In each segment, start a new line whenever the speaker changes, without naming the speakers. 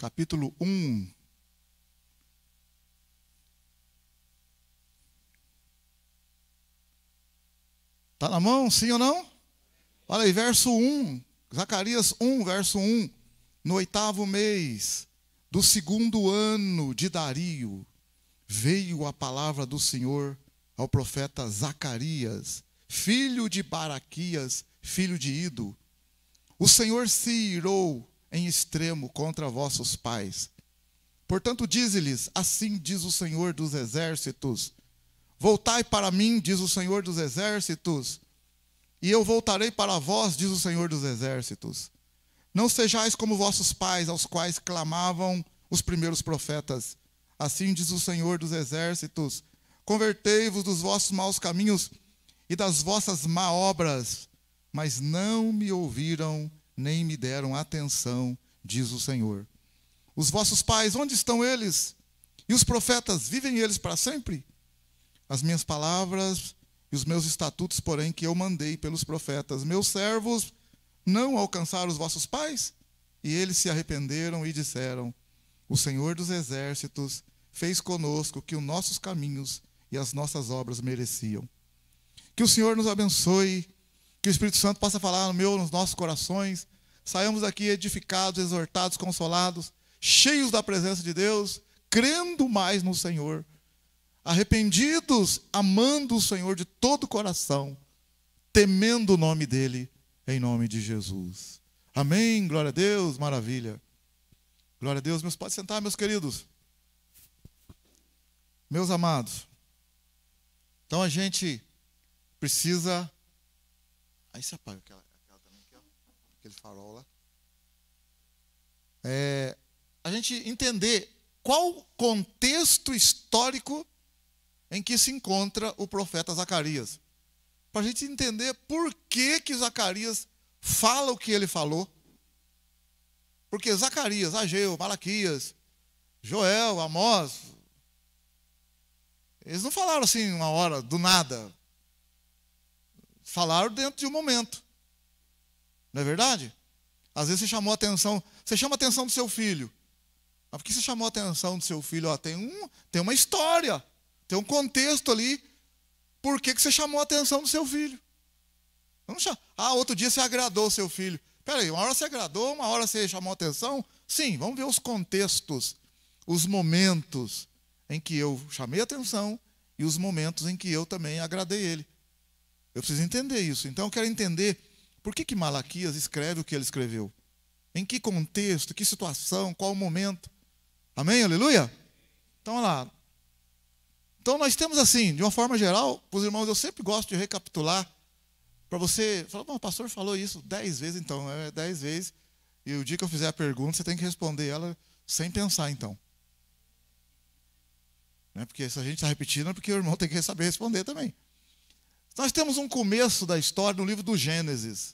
capítulo 1. Está na mão, sim ou não? Olha aí, verso 1. Zacarias 1, verso 1. No 8º mês do 2º ano de Dario, veio a palavra do Senhor ao profeta Zacarias, filho de Baraquias, filho de Ido. O Senhor se irou em extremo contra vossos pais. Portanto, dize-lhes, assim diz o Senhor dos exércitos: voltai para mim, diz o Senhor dos exércitos, e eu voltarei para vós, diz o Senhor dos exércitos. Não sejais como vossos pais, aos quais clamavam os primeiros profetas. Assim diz o Senhor dos exércitos: convertei-vos dos vossos maus caminhos e das vossas má obras, mas não me ouviram, nem me deram atenção, diz o Senhor. Os vossos pais, onde estão eles? E os profetas, vivem eles para sempre? As minhas palavras e os meus estatutos, porém, que eu mandei pelos profetas, meus servos, não alcançaram os vossos pais? E eles se arrependeram e disseram: o Senhor dos exércitos fez conosco o que os nossos caminhos e as nossas obras mereciam. Que o Senhor nos abençoe, que o Espírito Santo possa falar nos nossos corações, saiamos daqui edificados, exortados, consolados, cheios da presença de Deus, crendo mais no Senhor, arrependidos, amando o Senhor de todo o coração, temendo o nome dEle, em nome de Jesus. Amém, glória a Deus, maravilha. Glória a Deus, pode sentar, meus queridos. Meus amados, então a gente precisa... Aí você apaga aquela também aqui, ó, aquele farol lá. A gente entender qual o contexto histórico em que se encontra o profeta Zacarias. Para a gente entender por que Zacarias fala o que ele falou. Porque Zacarias, Ageu, Malaquias, Joel, Amós, eles não falaram assim uma hora, do nada. Falaram dentro de um momento. Não é verdade? Às vezes você chamou a atenção, você chama a atenção do seu filho. Mas por que você chamou a atenção do seu filho? Ó, tem uma história, tem um contexto ali. Por que você chamou a atenção do seu filho? Outro dia você agradou o seu filho. Espera aí, uma hora você agradou, uma hora você chamou a atenção? Sim, vamos ver os contextos, os momentos em que eu chamei a atenção e os momentos em que eu também agradei ele. Eu preciso entender isso. Então eu quero entender por que Malaquias escreve o que ele escreveu. Em que contexto, que situação, qual o momento. Amém? Aleluia? Então, olha lá. Então, nós temos assim, de uma forma geral, para os irmãos, eu sempre gosto de recapitular, para você falar: o pastor falou isso 10 vezes, então, 10 vezes, e o dia que eu fizer a pergunta, você tem que responder ela sem pensar, então. Né? Porque se a gente está repetindo, é porque o irmão tem que saber responder também. Nós temos um começo da história no livro do Gênesis.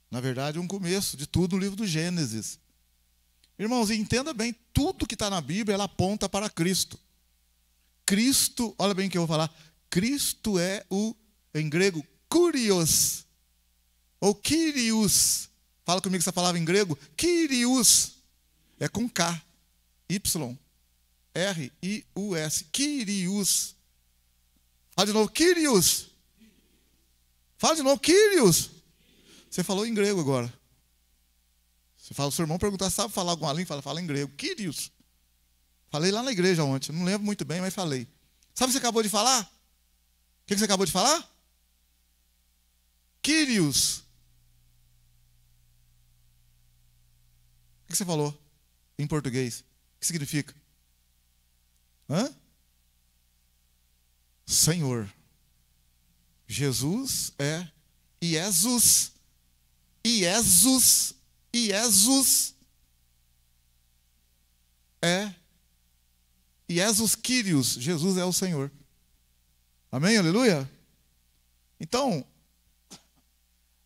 Na verdade, um começo de tudo no livro do Gênesis. Irmãos, entenda bem, tudo que está na Bíblia, ela aponta para Cristo. Cristo, olha bem o que eu vou falar. Cristo é em grego, Kyrios, ou Kyrios. Fala comigo essa palavra em grego. Kyrios. É com K. Y. R-I-U-S. Kyrios. Fala de novo, Kyrios. Fala de novo, Kyrios. Você falou em grego agora. Você fala, o seu irmão perguntar, sabe falar alguma língua? Fala em grego, Kyrios. Falei lá na igreja ontem, não lembro muito bem, mas falei. Sabe o que você acabou de falar? O que você acabou de falar? Kyrios. O que você falou em português? O que significa? Senhor. Jesus é Iesus. Iesus é Iesus Kyrios. Jesus é o Senhor. Amém? Aleluia? Então,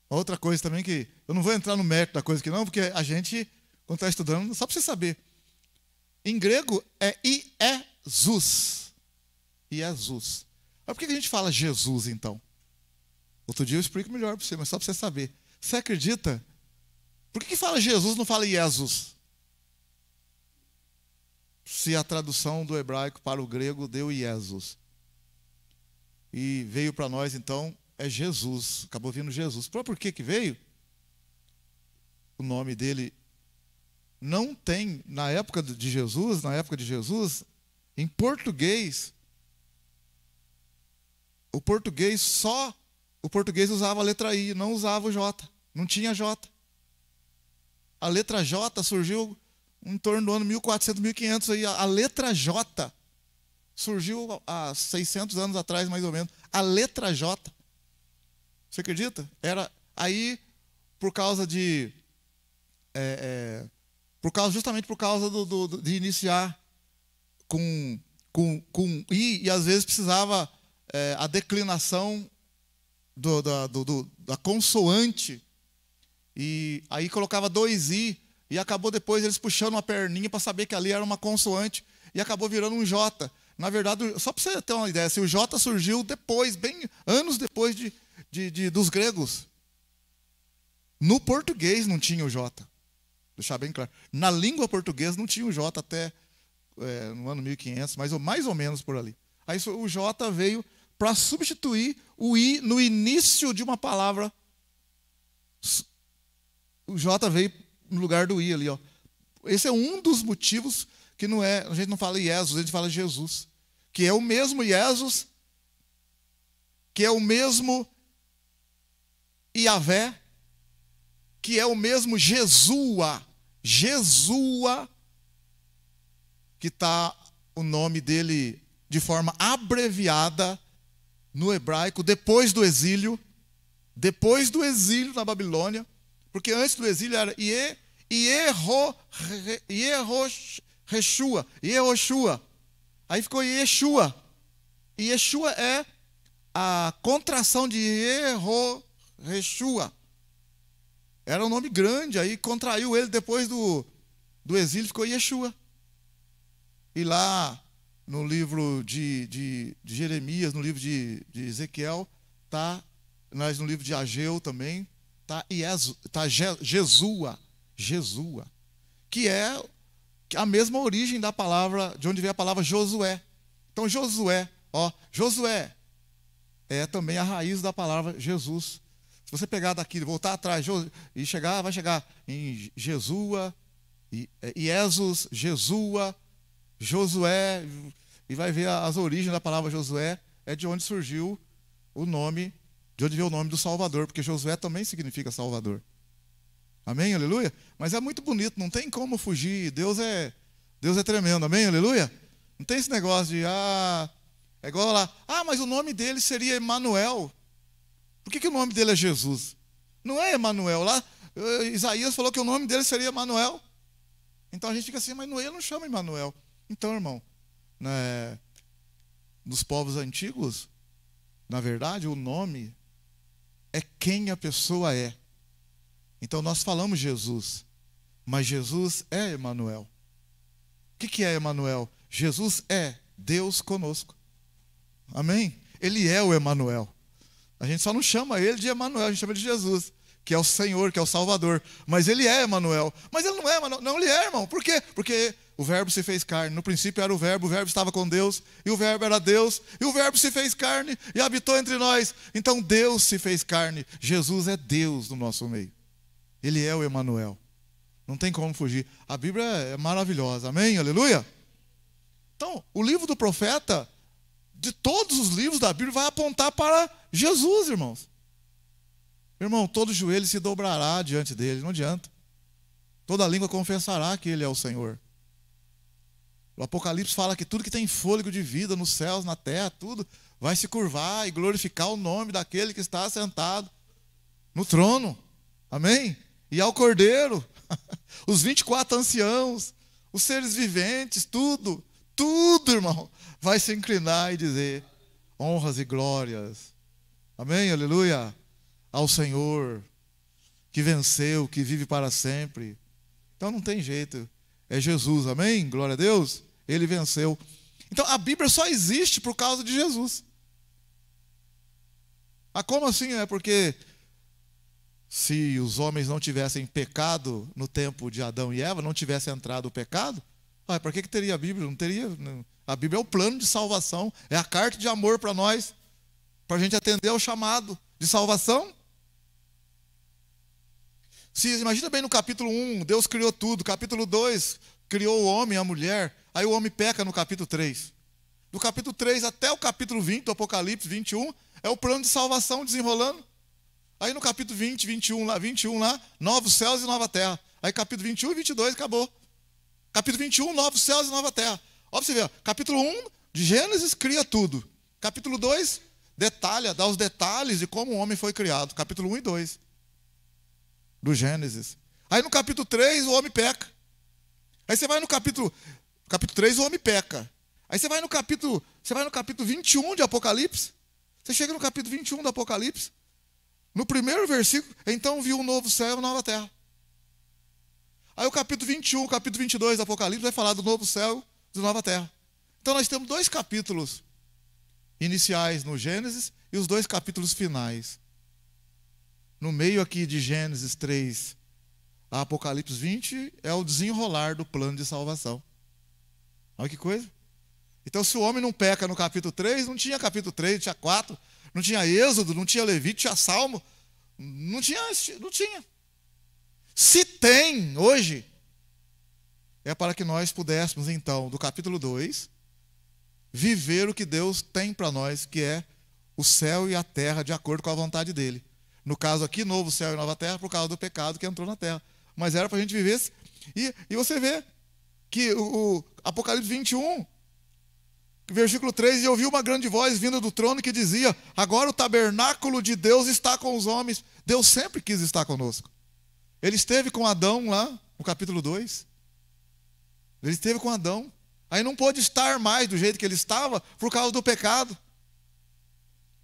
outra coisa também que... Eu não vou entrar no mérito da coisa aqui não, porque a gente, quando está estudando, só para você saber. Em grego é Iesus. Iesus. Mas por que a gente fala Jesus, então? Outro dia eu explico melhor para você, mas só para você saber. Você acredita? Por que fala Jesus, não fala Iesus? se a tradução do hebraico para o grego deu Iesus. E veio para nós, então, é Jesus. Acabou vindo Jesus. Por que veio? O nome dele não tem, na época de Jesus, em português, o português usava a letra I, não usava o J. Não tinha J. A letra J surgiu em torno do ano 1400, 1500. Aí. A letra J surgiu há 600 anos atrás, mais ou menos. A letra J. Você acredita? Era aí, por causa de... justamente por causa de iniciar com I, e às vezes precisava a declinação da consoante, e aí colocava 2 I, e acabou depois eles puxando uma perninha para saber que ali era uma consoante, e acabou virando um J. Na verdade, só para você ter uma ideia, o J surgiu depois, bem anos depois dos gregos. No português não tinha o J. Deixar bem claro. Na língua portuguesa não tinha o J até no ano 1500, mais ou menos por ali. Aí o J veio para substituir o I no início de uma palavra. O J veio no lugar do I ali. Ó. Esse é um dos motivos que não é, a gente não fala Jesus, a gente fala Jesus. Que é o mesmo Jesus, que é o mesmo Iavé, que é o mesmo Jesua, que está o nome dele de forma abreviada no hebraico, depois do exílio na Babilônia, porque antes do exílio era Yehoshua, aí ficou Yeshua, e Yeshua é a contração de Yehoshua. Era um nome grande, aí contraiu ele depois do exílio, ficou Yeshua. E lá no livro de Jeremias, no livro de Ezequiel, no livro de Ageu também, está Jesua, que é a mesma origem da palavra, de onde vem a palavra Josué. Então Josué é também a raiz da palavra Jesus. Se você pegar daqui, voltar atrás e vai chegar em Jesua, Iesus, Jesua, Josué, e vai ver as origens da palavra Josué, é de onde surgiu o nome, de onde veio o nome do Salvador, porque Josué também significa Salvador. Amém, aleluia? Mas é muito bonito, não tem como fugir, Deus é tremendo, amém, aleluia? Não tem esse negócio de, é igual lá, mas o nome dele seria Emanuel. Por que o nome dele é Jesus? Não é Emanuel. Lá, Isaías falou que o nome dele seria Emanuel. Então a gente fica assim, mas ele não chama Emanuel. Então, irmão, nos povos antigos, na verdade, o nome é quem a pessoa é. Então nós falamos Jesus, mas Jesus é Emanuel. O que é Emanuel? Jesus é Deus conosco. Amém? Ele é o Emanuel. A gente só não chama ele de Emanuel, a gente chama ele de Jesus, que é o Senhor, que é o Salvador. Mas ele é Emanuel. Mas ele não é Emanuel. Não, ele é, irmão. Por quê? Porque o verbo se fez carne. No princípio era o verbo estava com Deus, e o verbo era Deus, e o verbo se fez carne e habitou entre nós. Então Deus se fez carne. Jesus é Deus no nosso meio. Ele é o Emanuel. Não tem como fugir. A Bíblia é maravilhosa. Amém? Aleluia? Então, o livro do profeta, de todos os livros da Bíblia, vai apontar para Jesus, irmãos. Irmão, todo joelho se dobrará diante dele, não adianta. Toda língua confessará que ele é o Senhor. O Apocalipse fala que tudo que tem fôlego de vida nos céus, na terra, tudo vai se curvar e glorificar o nome daquele que está sentado no trono. Amém? E ao Cordeiro, os 24 anciãos, os seres viventes, tudo, irmão, vai se inclinar e dizer honras e glórias. Amém? Aleluia. Ao Senhor, que venceu, que vive para sempre. Então não tem jeito. É Jesus, amém? Glória a Deus. Ele venceu. Então a Bíblia só existe por causa de Jesus. Como assim? É porque se os homens não tivessem pecado no tempo de Adão e Eva, não tivesse entrado o pecado, Ah, para que teria a Bíblia? Não teria. Não. A Bíblia é o plano de salvação, é a carta de amor para nós, para a gente atender ao chamado de salvação. Imagina bem no capítulo 1, Deus criou tudo. Capítulo 2, criou o homem e a mulher. Aí o homem peca no capítulo 3. Do capítulo 3 até o capítulo 20 do Apocalipse 21, é o plano de salvação desenrolando. Aí no capítulo 20, 21 lá, novos céus e nova terra. Aí capítulo 21 e 22 acabou. Capítulo 21, novos céus e nova terra. Ó, pra você ver, capítulo 1 de Gênesis cria tudo. Capítulo 2 detalha, dá os detalhes de como o homem foi criado. Capítulo 1 e 2 do Gênesis. Aí no capítulo 3 o homem peca. Aí você vai no capítulo 3 o homem peca. Aí você vai no capítulo 21 de Apocalipse. Você chega no capítulo 21 do Apocalipse. No primeiro versículo, então viu um novo céu e uma nova terra. Aí o capítulo 21, o capítulo 22 do Apocalipse vai falar do novo céu e da nova terra. Então nós temos 2 capítulos iniciais no Gênesis e os 2 capítulos finais. No meio aqui de Gênesis 3 a Apocalipse 20 é o desenrolar do plano de salvação. Olha que coisa. Então se o homem não peca no capítulo 3, não tinha capítulo 3, tinha 4, não tinha Êxodo, não tinha Levítico, tinha Salmo, não tinha. Se tem hoje, é para que nós pudéssemos então, do capítulo 2, viver o que Deus tem para nós, que é o céu e a terra de acordo com a vontade dele. No caso aqui, novo céu e nova terra, por causa do pecado que entrou na terra. Mas era para a gente viver. E você vê que o Apocalipse 21, versículo 3, e ouviu uma grande voz vinda do trono que dizia: agora o tabernáculo de Deus está com os homens. Deus sempre quis estar conosco. Ele esteve com Adão lá, no capítulo 2. Ele esteve com Adão. Aí não pôde estar mais do jeito que ele estava por causa do pecado.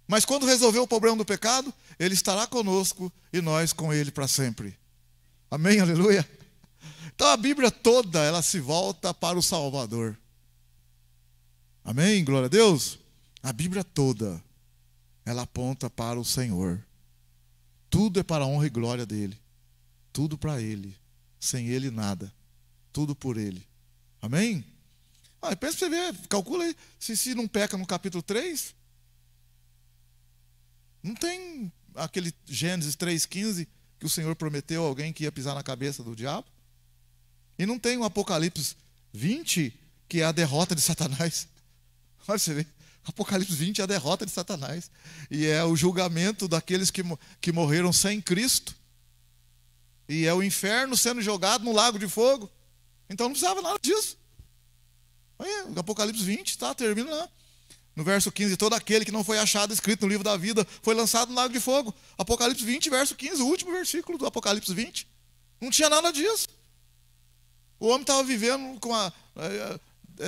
Mas quando resolveu o problema do pecado, ele estará conosco e nós com ele para sempre. Amém, aleluia. Então a Bíblia toda, ela se volta para o Salvador. Amém, glória a Deus. A Bíblia toda, ela aponta para o Senhor. Tudo é para a honra e glória dele. Tudo para ele. Sem ele nada. Tudo por ele. Amém? Pensa para você ver, calcula aí. Se não peca no capítulo 3, não tem aquele Gênesis 3,15 que o Senhor prometeu a alguém que ia pisar na cabeça do diabo. E não tem o Apocalipse 20, que é a derrota de Satanás. Olha você ver. Apocalipse 20 é a derrota de Satanás. E é o julgamento daqueles que morreram sem Cristo. E é o inferno sendo jogado no lago de fogo. Então não precisava nada disso. Olha, o Apocalipse 20 termina lá. No verso 15, todo aquele que não foi achado escrito no livro da vida foi lançado no lago de fogo. Apocalipse 20, verso 15, o último versículo do Apocalipse 20. Não tinha nada disso. O homem estava vivendo,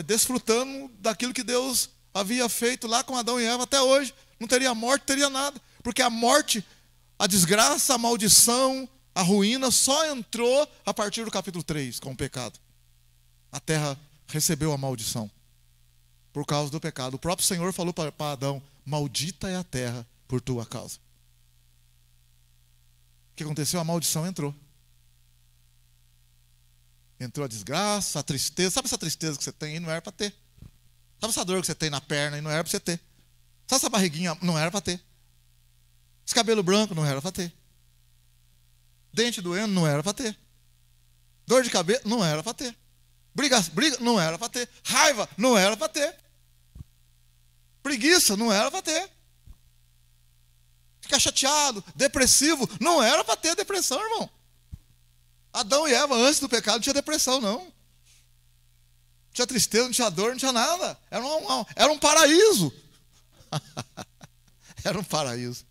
desfrutando daquilo que Deus havia feito lá com Adão e Eva até hoje. Não teria morte, teria nada. Porque a morte, a desgraça, a maldição, a ruína só entrou a partir do capítulo 3, com o pecado. A terra recebeu a maldição por causa do pecado. O próprio Senhor falou para Adão: maldita é a terra por tua causa. O que aconteceu? A maldição entrou. Entrou a desgraça, a tristeza. Sabe essa tristeza que você tem aí? Não era para ter. Sabe essa dor que você tem na perna e não era para você ter? Sabe essa barriguinha? Não era para ter. Esse cabelo branco não era para ter. Dente doendo não era para ter. Dor de cabeça não era para ter. Briga não era para ter. Raiva não era para ter. Preguiça não era para ter. Ficar chateado, depressivo, não era para ter depressão, irmão. Adão e Eva, antes do pecado, não tinha depressão, não. Não tinha tristeza, não tinha dor, não tinha nada. Era um paraíso. Era um paraíso.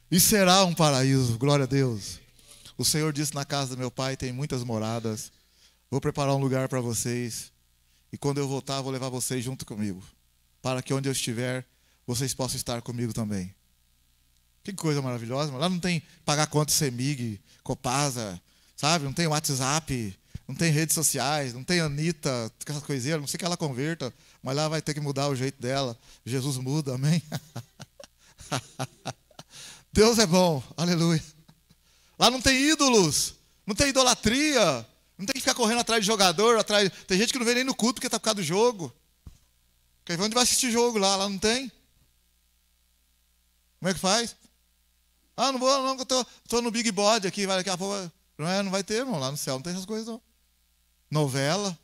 E será um paraíso, glória a Deus. O Senhor disse: na casa do meu pai tem muitas moradas. Vou preparar um lugar para vocês. E quando eu voltar, vou levar vocês junto comigo. Para que onde eu estiver, vocês possam estar comigo também. Que coisa maravilhosa. Lá não tem pagar conta CEMIG, Copasa, sabe? Não tem WhatsApp, não tem redes sociais, não tem Anitta, essas coisinhas. Não sei que ela converta, mas lá vai ter que mudar o jeito dela. Jesus muda, amém? Deus é bom, aleluia. Lá não tem ídolos, não tem idolatria, não tem que ficar ficar correndo atrás de jogador, atrás. Tem gente que não vem nem no culto porque está por causa do jogo. Quer ver onde vai assistir jogo lá? Lá não tem? Como é que faz? Ah, não vou não, que eu tô no Big Body aqui, vai daqui a pouco. Não vai ter, irmão, lá no céu não tem essas coisas não. Novela.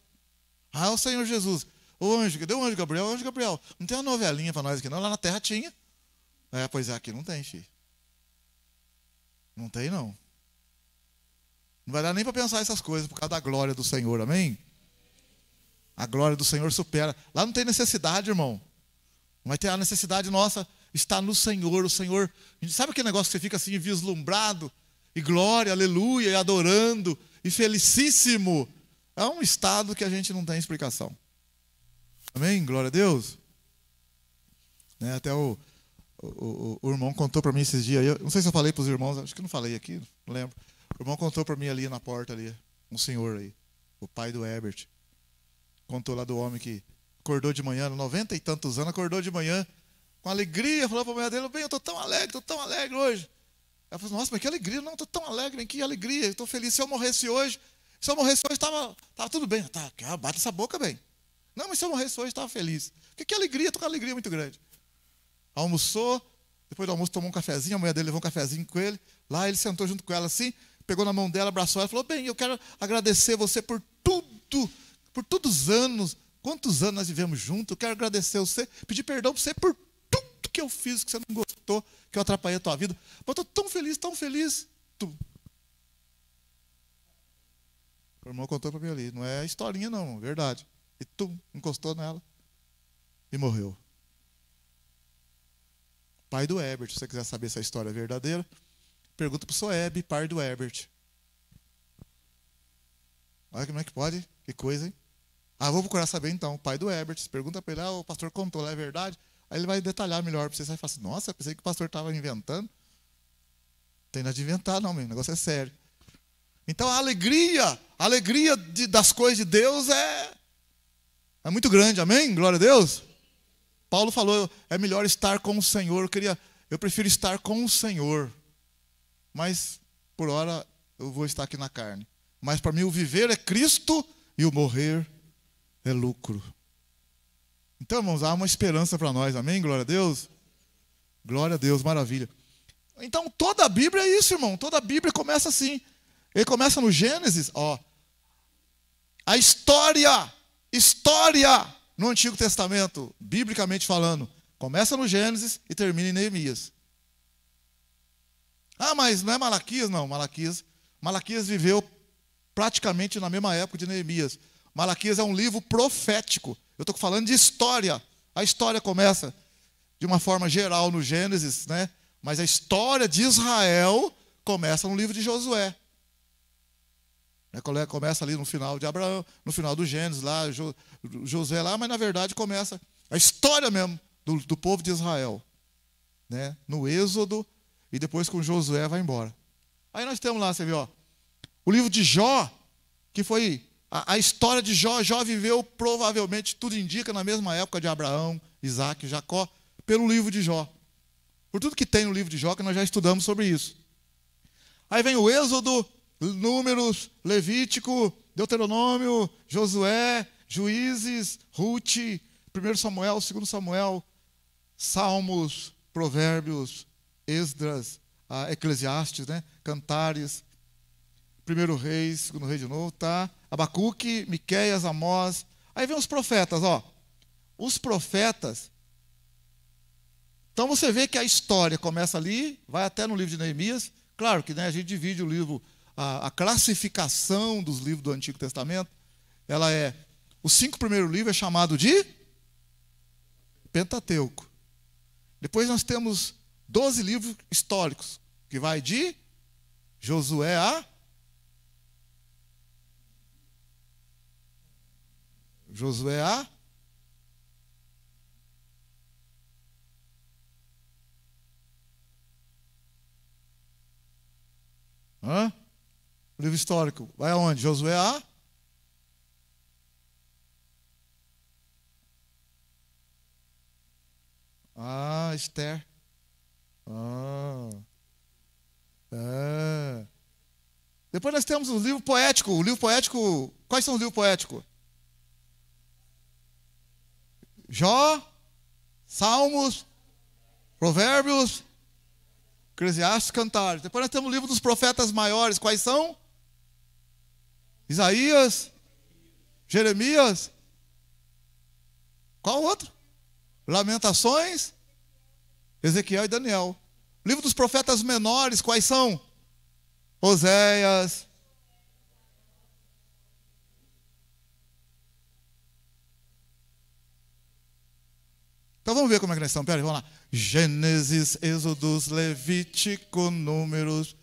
Ah, o Senhor Jesus. O anjo, cadê o anjo Gabriel? O anjo Gabriel. Não tem uma novelinha para nós aqui não, lá na terra tinha. Pois é, aqui não tem, filho. Não tem não. Não vai dar nem para pensar essas coisas por causa da glória do Senhor, amém? A glória do Senhor supera. Lá não tem necessidade, irmão. Não vai ter a necessidade nossa, está no Senhor. O Senhor, sabe aquele negócio que você fica assim vislumbrado? E glória, aleluia, e adorando, e felicíssimo. É um estado que a gente não tem explicação. Amém? Glória a Deus. Até o irmão contou para mim esses dias. Eu não sei se eu falei para os irmãos, acho que não falei aqui, não lembro. O irmão contou para mim ali na porta, ali, um senhor aí, o pai do Herbert. Contou lá do homem que acordou de manhã, 90 e tantos anos, acordou de manhã com alegria, falou para a mulher dele, bem, eu estou tão alegre hoje. Ela falou, nossa, mas que alegria, não, estou tão alegre, que alegria, estou feliz. Se eu morresse hoje, estava tudo bem. Tá, bate essa boca bem. Não, mas se eu morresse hoje, estava feliz. Porque que alegria, estou com uma alegria muito grande. Almoçou, depois do almoço tomou um cafezinho, a mulher dele levou um cafezinho com ele, lá ele sentou junto com ela assim, pegou na mão dela, abraçou ela e falou, bem, eu quero agradecer você por todos os anos, quantos anos nós vivemos juntos, eu quero agradecer você, pedir perdão para você por tudo que eu fiz, que você não gostou, que eu atrapalhei a tua vida. Mas eu estou tão feliz. O irmão contou para mim ali, não é historinha não, verdade. E encostou nela e morreu. Pai do Herbert, se você quiser saber se a história é verdadeira, pergunta para o Soeb, pai do Herbert. Olha como é que pode, que coisa, hein? Vou procurar saber então, pai do Herbert, pergunta para ele, o pastor contou, é verdade? Aí ele vai detalhar melhor para você, você vai falar assim, nossa, pensei que o pastor estava inventando. Não tem nada de inventar não, meu, o negócio é sério. Então a alegria das coisas de Deus é muito grande, amém? Glória a Deus. Paulo falou, é melhor estar com o Senhor, eu prefiro estar com o Senhor, mas por hora eu vou estar aqui na carne. Mas para mim o viver é Cristo e o morrer é lucro. Então, irmãos, há uma esperança para nós, amém? Glória a Deus. Glória a Deus, maravilha. Então toda a Bíblia é isso, irmão, toda a Bíblia começa assim. Ele começa no Gênesis, a história no Antigo Testamento, biblicamente falando, começa no Gênesis e termina em Neemias. Mas não é Malaquias, não. Malaquias viveu praticamente na mesma época de Neemias. Malaquias é um livro profético. Eu estou falando de história. A história começa de uma forma geral no Gênesis, né? Mas a história de Israel começa no livro de Josué. Começa ali no final de Abraão, no final do Gênesis, lá, Josué lá, mas na verdade começa a história mesmo do povo de Israel, né? No Êxodo, e depois com Josué vai embora. Aí nós temos lá, você viu, o livro de Jó, que foi a história de Jó. Jó viveu provavelmente, tudo indica, na mesma época de Abraão, Isaac, Jacó, pelo livro de Jó. Por tudo que tem no livro de Jó, que nós já estudamos sobre isso. Aí vem o Êxodo, Números, Levítico, Deuteronômio, Josué, Juízes, Ruth, 1 Samuel, 2 Samuel, Salmos, Provérbios, Esdras, Eclesiastes, né? Cantares, 1 Reis, 2 Reis de novo, tá? Abacuque, Miqueias, Amós. Aí vem os profetas, Os profetas. Então você vê que a história começa ali, vai até no livro de Neemias. Claro que, né, a gente divide o livro, a classificação dos livros do Antigo Testamento, ela é, os 5 primeiros livros é chamado de Pentateuco. Depois nós temos 12 livros históricos, que vai de Josué a o livro histórico vai aonde? Josué Esther. Depois nós temos o livro poético. O livro poético, quais são os livros poéticos? Jó, Salmos, Provérbios, Eclesiastes, Cantares. Depois nós temos o livro dos profetas maiores. Quais são? Isaías, Jeremias. Qual outro? Lamentações, Ezequiel e Daniel. O livro dos profetas menores, quais são? Oséias. Então vamos ver como é que nós estamos. Pera aí, vamos lá. Gênesis, Êxodos, Levítico, Números.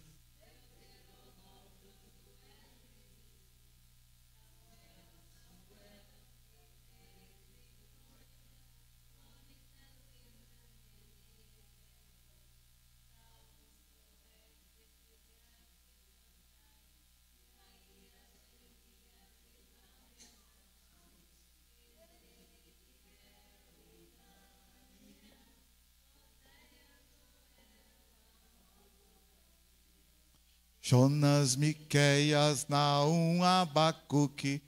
Jonas, Miqueias, Naum, Abacuque.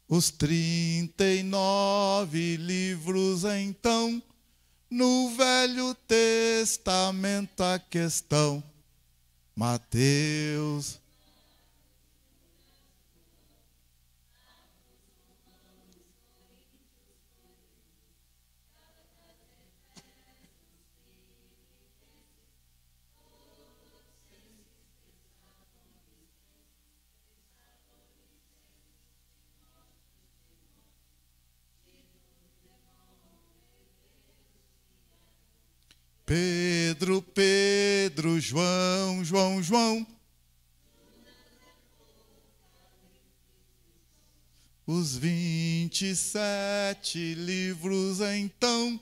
Os 39 livros, então, no Velho Testamento a questão. Mateus. Pedro, Pedro, João, João, João. Os 27 livros, então.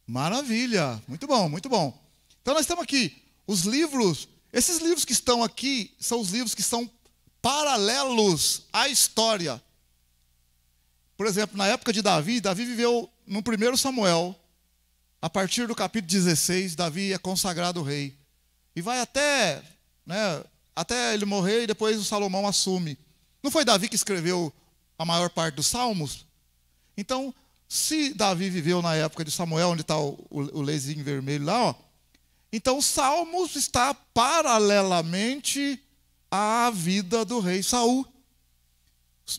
Maravilha, muito bom, muito bom. Então nós estamos aqui, os livros, esses livros que estão aqui, são os livros que são paralelos à história. Por exemplo, na época de Davi, Davi viveu no 1 Samuel. A partir do capítulo 16, Davi é consagrado rei. E vai até ele morrer e depois o Salomão assume. Não foi Davi que escreveu a maior parte dos salmos? Então, se Davi viveu na época de Samuel, onde está o lezinho vermelho lá, ó, então os salmos está paralelamente à vida do rei Saul.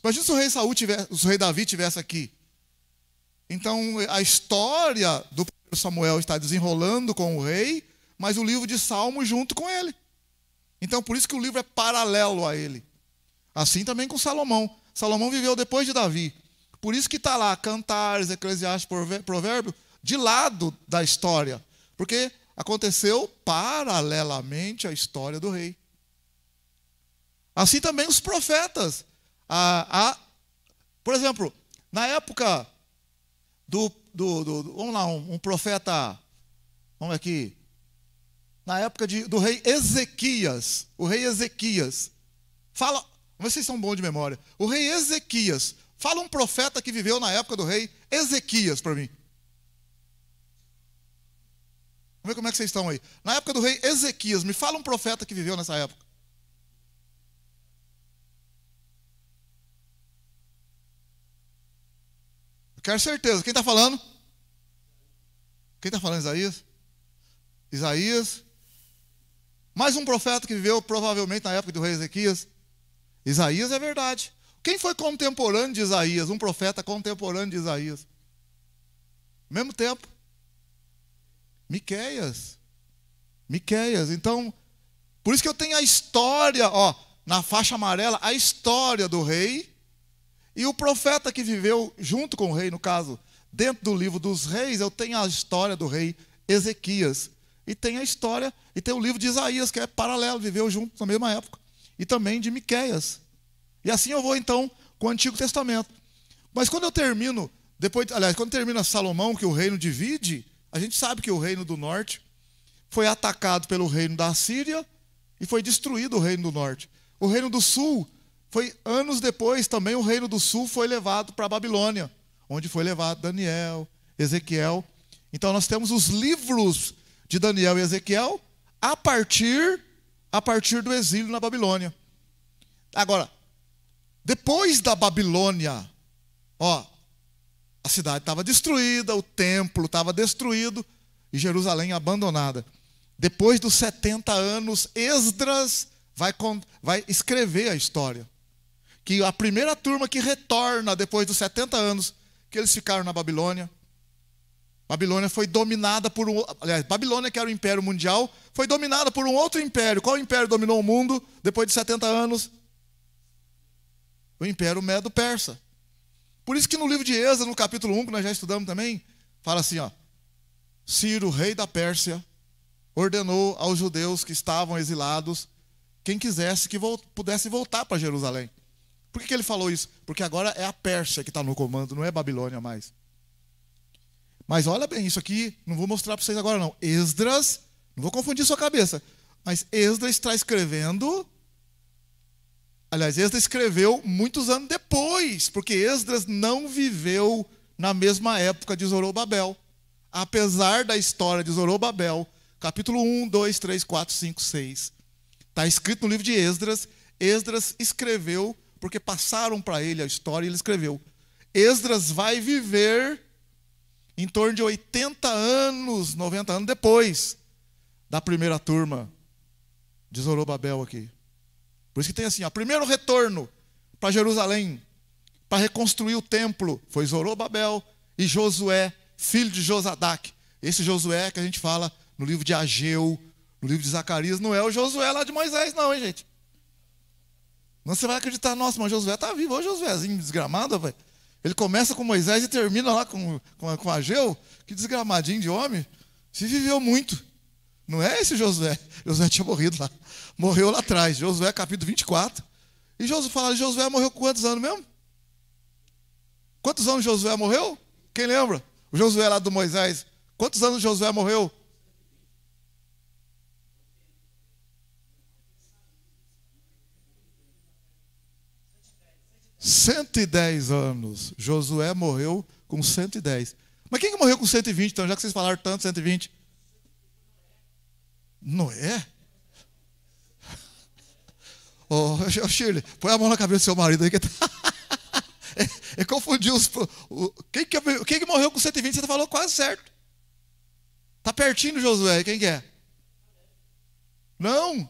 Imagina se o rei se o rei Davi estivesse aqui. Então, a história do 1 Samuel está desenrolando com o rei, mas o livro de Salmos junto com ele. Então, por isso que o livro é paralelo a ele. Assim também com Salomão. Salomão viveu depois de Davi. Por isso que está lá Cantares, Eclesiastes, Provérbio, de lado da história. Porque aconteceu paralelamente à história do rei. Assim também os profetas. Por exemplo, na época vamos lá, um profeta, vamos aqui, na época do rei Ezequias, o rei Ezequias, fala, vamos ver se vocês são bons de memória, o rei Ezequias, fala um profeta que viveu na época do rei Ezequias para mim. Vamos ver como é que vocês estão aí. Na época do rei Ezequias, me fala um profeta que viveu nessa época. Quero certeza. Quem está falando? Quem está falando? Isaías? Isaías. Mais um profeta que viveu provavelmente na época do rei Ezequias. Isaías é verdade. Quem foi contemporâneo de Isaías? Um profeta contemporâneo de Isaías. Mesmo tempo. Miqueias. Miqueias. Então, por isso que eu tenho a história, ó, na faixa amarela, a história do rei. E o profeta que viveu junto com o rei, no caso, dentro do livro dos reis, eu tenho a história do rei Ezequias. E tem a história, e tem o livro de Isaías, que é paralelo, viveu junto na mesma época. E também de Miqueias. E assim eu vou, então, com o Antigo Testamento. Mas quando eu termino, quando termina Salomão, que o reino divide, a gente sabe que o reino do norte foi atacado pelo reino da Síria e foi destruído o reino do norte. O reino do sul, anos depois também o reino do sul foi levado para a Babilônia, onde foi levado Daniel, Ezequiel. Então nós temos os livros de Daniel e Ezequiel a partir do exílio na Babilônia. Agora, depois da Babilônia, a cidade estava destruída, o templo estava destruído e Jerusalém abandonada. Depois dos 70 anos, Esdras vai escrever a história. Que a primeira turma que retorna depois dos 70 anos que eles ficaram na Babilônia, Babilônia foi dominada por Babilônia, que era o império mundial, foi dominada por um outro império. Qual império dominou o mundo depois de 70 anos? O Império Medo-Persa. Por isso que no livro de Êxodo, no capítulo 1, que nós já estudamos também, fala assim, Ciro, rei da Pérsia, ordenou aos judeus que estavam exilados, quem quisesse que pudesse voltar para Jerusalém. Por que ele falou isso? Porque agora é a Pérsia que está no comando, não é Babilônia mais. Mas olha bem, isso aqui, não vou mostrar para vocês agora não. Esdras, não vou confundir sua cabeça, mas Esdras está escrevendo... Aliás, Esdras escreveu muitos anos depois, porque Esdras não viveu na mesma época de Zorobabel. Apesar da história de Zorobabel, capítulo 1, 2, 3, 4, 5, 6. Está escrito no livro de Esdras. Esdras escreveu, porque passaram para ele a história e ele escreveu. Esdras vai viver em torno de 80 anos, 90 anos depois da primeira turma de Zorobabel aqui. Por isso que tem assim, o primeiro retorno para Jerusalém, para reconstruir o templo, foi Zorobabel e Josué, filho de Josadac. Esse Josué que a gente fala no livro de Ageu, no livro de Zacarias, não é o Josué lá de Moisés não, hein, gente? Não, você vai acreditar, nossa, mas Josué está vivo, olha o Josuézinho desgramado, velho. Ele começa com Moisés e termina lá com Ageu, que desgramadinho de homem, se viveu muito. Não é esse Josué. Josué tinha morrido lá. Morreu lá atrás. Josué capítulo 24. E Josué morreu com quantos anos mesmo? Quantos anos Josué morreu? Quem lembra? O Josué lá do Moisés. Quantos anos Josué morreu? 110 anos. Josué morreu com 110. Mas quem que morreu com 120, então, já que vocês falaram tanto, 120? Noé? Shirley, põe a mão na cabeça do seu marido aí. Que confundiu os... Quem que morreu com 120? Você falou quase certo. Está pertinho do Josué. Quem que é? Não.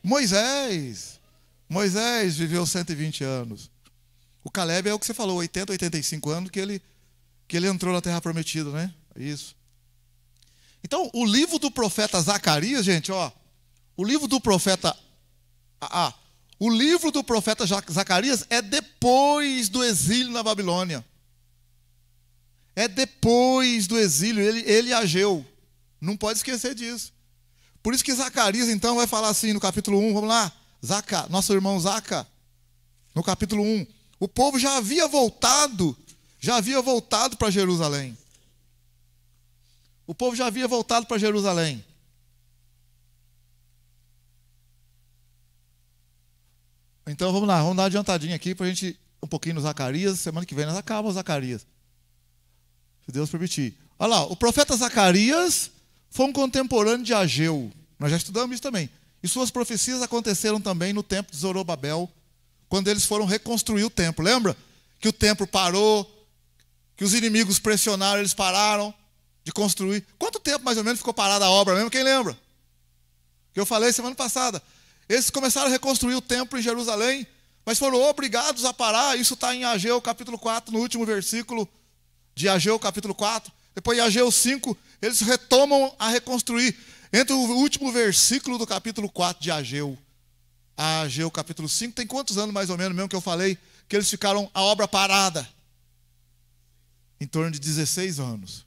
Moisés. Moisés viveu 120 anos. O Caleb é o que você falou, 80, 85 anos que ele entrou na Terra Prometida, né? Isso. Então, o livro do profeta Zacarias, gente, o livro do profeta Zacarias é depois do exílio na Babilônia. É depois do exílio, ele e Ageu. Não pode esquecer disso. Por isso que Zacarias, então, vai falar assim no capítulo 1, vamos lá. Nosso irmão Zaca, no capítulo 1. O povo já havia voltado para Jerusalém. O povo já havia voltado para Jerusalém. Então vamos lá, vamos dar uma adiantadinha aqui para a gente um pouquinho no Zacarias. Semana que vem nós acabamos Zacarias, se Deus permitir. Olha lá, o profeta Zacarias foi um contemporâneo de Ageu. Nós já estudamos isso também. E suas profecias aconteceram também no tempo de Zorobabel, quando eles foram reconstruir o templo. Lembra? Que o templo parou, que os inimigos pressionaram, eles pararam de construir. Quanto tempo mais ou menos ficou parada a obra mesmo? Quem lembra? Que eu falei semana passada. Eles começaram a reconstruir o templo em Jerusalém, mas foram obrigados a parar. Isso está em Ageu capítulo 4, no último versículo de Ageu capítulo 4. Depois em Ageu 5, eles retomam a reconstruir. Entre o último versículo do capítulo 4 de Ageu, a Ageu capítulo 5, tem quantos anos mais ou menos mesmo que eu falei que eles ficaram a obra parada? Em torno de 16 anos.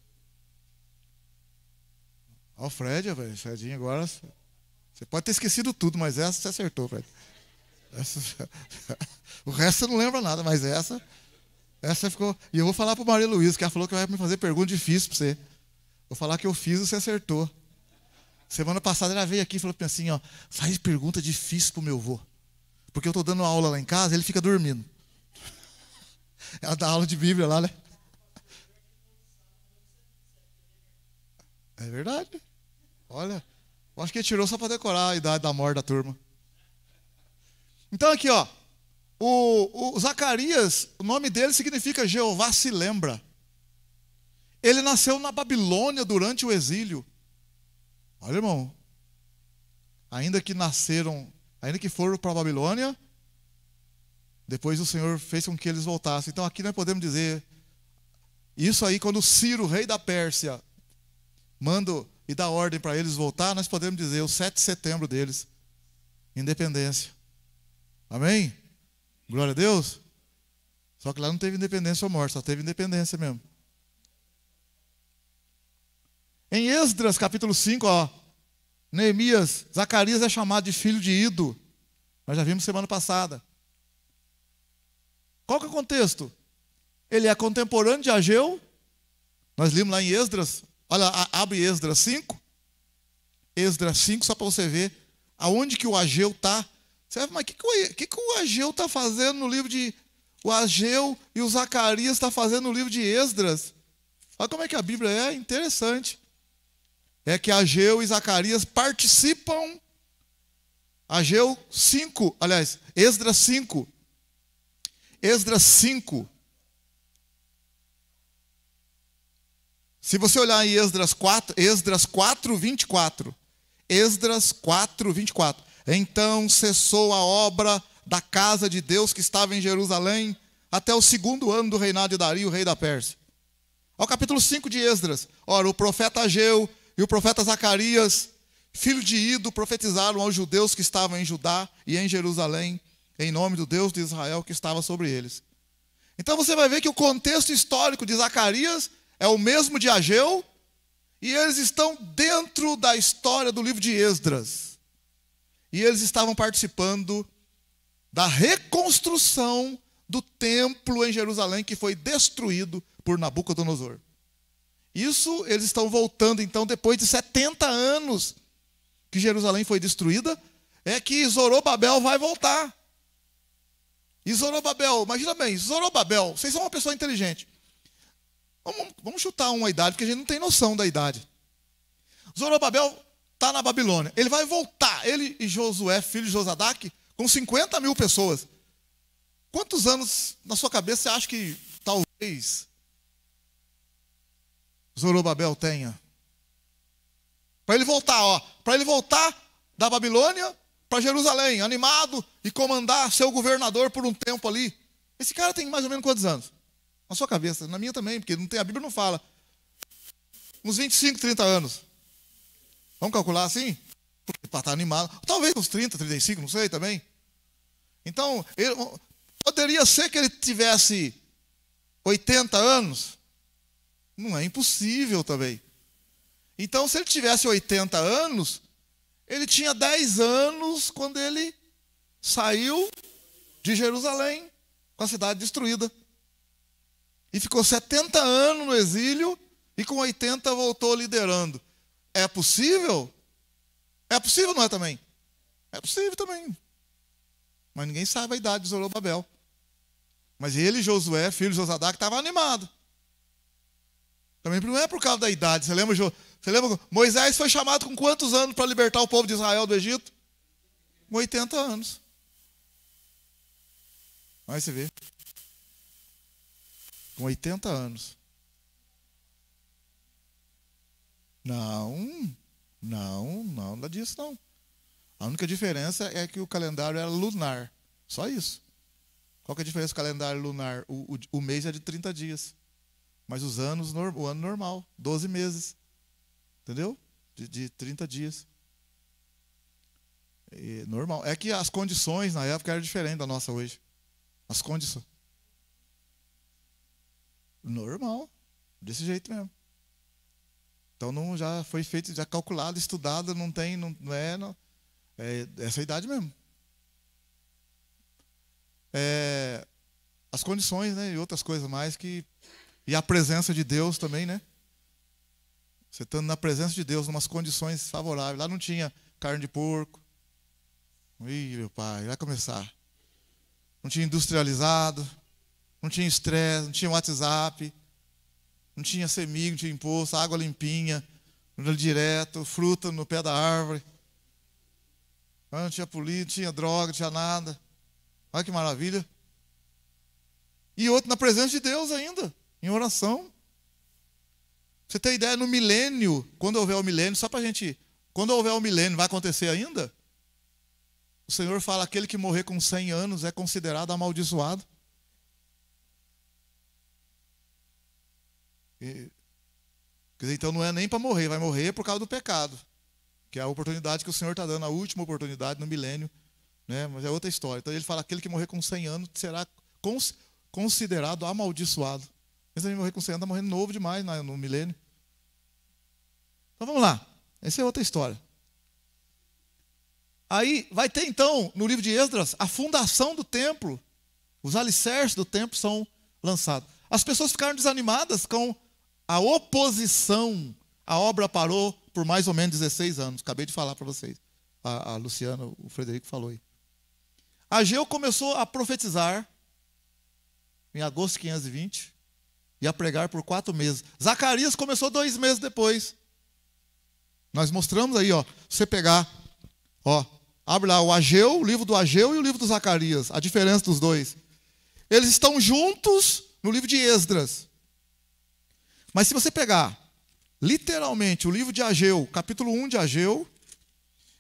Olha o Fred, velho. Fredinho agora. Você pode ter esquecido tudo, mas essa você acertou, Fred. O resto você não lembra nada, mas essa ficou. E eu vou falar para o Maria Luísa, que ela falou que vai me fazer pergunta difícil para você. Vou falar que eu fiz e você acertou. Semana passada ela veio aqui e falou assim, faz pergunta difícil para o meu avô. Porque eu estou dando aula lá em casa, ele fica dormindo. Ela dá aula de Bíblia lá, né? É verdade. Olha, eu acho que ele tirou só para decorar a idade da morte da turma. Então aqui, ó. O Zacarias, o nome dele significa Jeová se lembra. Ele nasceu na Babilônia durante o exílio. Olha, irmão. Ainda que foram para a Babilônia, depois o Senhor fez com que eles voltassem. Então aqui nós podemos dizer, isso aí quando Ciro, rei da Pérsia, manda e dá ordem para eles voltar, nós podemos dizer o 7 de setembro deles, independência. Amém? Glória a Deus. Só que lá não teve independência ou morte, só teve independência mesmo. Em Esdras, capítulo 5, ó, Neemias, Zacarias é chamado de filho de Ido. Nós já vimos semana passada. Qual que é o contexto? Ele é contemporâneo de Ageu. Nós lemos lá em Esdras. Olha, abre Esdras 5. Esdras 5, só para você ver aonde que o Ageu está. Você vai falar, mas o que o Ageu está fazendo no livro de... O Ageu e o Zacarias estão fazendo no livro de Esdras. Olha como é que a Bíblia é interessante. É que Ageu e Zacarias participam. Ageu 5, aliás, Esdras 5. Esdras 5. Se você olhar em Esdras 4, 24. Esdras 4, 24. Então cessou a obra da casa de Deus que estava em Jerusalém até o 2º ano do reinado de Dario, rei da Pérsia. Ao capítulo 5 de Esdras. Ora, o profeta Ageu e o profeta Zacarias, filho de Ido, profetizaram aos judeus que estavam em Judá e em Jerusalém, em nome do Deus de Israel que estava sobre eles. Então você vai ver que o contexto histórico de Zacarias é o mesmo de Ageu, e eles estão dentro da história do livro de Esdras. E eles estavam participando da reconstrução do templo em Jerusalém que foi destruído por Nabucodonosor. Isso eles estão voltando então depois de 70 anos que Jerusalém foi destruída, é que Zorobabel vai voltar. E Zorobabel, imagina bem, Zorobabel, vocês são uma pessoa inteligente. Vamos chutar uma idade, porque a gente não tem noção da idade. Zorobabel está na Babilônia. Ele vai voltar, ele e Josué, filho de Josadaque, com 50 mil pessoas. Quantos anos na sua cabeça você acha que talvez Zorobabel tenha? Para ele voltar, ó, para ele voltar da Babilônia para Jerusalém, animado e comandar seu governador por um tempo ali. Esse cara tem mais ou menos quantos anos? Na sua cabeça, na minha também, porque a Bíblia não fala. Uns 25, 30 anos. Vamos calcular assim? Para estar animado. Talvez uns 30, 35, não sei também. Então, poderia ser que ele tivesse 80 anos. Não é impossível também. Então, se ele tivesse 80 anos, ele tinha 10 anos quando ele saiu de Jerusalém, com a cidade destruída. E ficou 70 anos no exílio e com 80 voltou liderando. É possível? É possível, não é também? É possível também. Mas ninguém sabe a idade de Zorobabel. Mas ele, Josué, filho de Josadaque, estava animado. Também não é por causa da idade. Você lembra, Moisés foi chamado com quantos anos para libertar o povo de Israel do Egito? Com 80 anos. Aí você vê. Com 80 anos. Não dá disso não. A única diferença é que o calendário era lunar. Só isso. Qual que é a diferença do calendário lunar? O mês é de 30 dias. Mas o ano normal, 12 meses. Entendeu? De 30 dias. E normal. É que as condições na época eram diferentes da nossa hoje. As condições. Normal. Desse jeito mesmo. Então já foi feito, já calculado, estudado, não é essa idade mesmo. As condições, né, e outras coisas mais e a presença de Deus também, né? Você estando na presença de Deus, em umas condições favoráveis. Lá não tinha carne de porco. Ih, meu pai, vai começar. Não tinha industrializado, não tinha estresse, não tinha WhatsApp, não tinha CEMIG, não tinha imposto, água limpinha, direto, fruta no pé da árvore. Não tinha polícia, não tinha droga, não tinha nada. Olha que maravilha. E outro na presença de Deus ainda, em oração. Você tem ideia, no milênio, quando houver o milênio, só para a gente... Quando houver o milênio, vai acontecer ainda? O Senhor fala, aquele que morrer com 100 anos é considerado amaldiçoado. Quer dizer, então não é nem para morrer, vai morrer por causa do pecado. Que é a oportunidade que o Senhor está dando, a última oportunidade no milênio. Né? Mas é outra história. Então ele fala, aquele que morrer com 100 anos será considerado amaldiçoado. Mas se ele morrer com 100 anos, está morrendo novo demais no milênio. Então vamos lá. Essa é outra história. Aí vai ter então, no livro de Esdras, a fundação do templo. Os alicerces do templo são lançados. As pessoas ficaram desanimadas com a oposição. A obra parou por mais ou menos 16 anos. Acabei de falar para vocês. A Luciana, o Frederico falou aí. Ageu começou a profetizar em agosto de 520 e a pregar por 4 meses. Zacarias começou 2 meses depois. Nós mostramos aí, ó. Você pegar, ó, abre lá o Ageu, o livro do Ageu e o livro do Zacarias. A diferença dos dois. Eles estão juntos no livro de Esdras. Mas se você pegar, literalmente, o livro de Ageu, capítulo 1 de Ageu,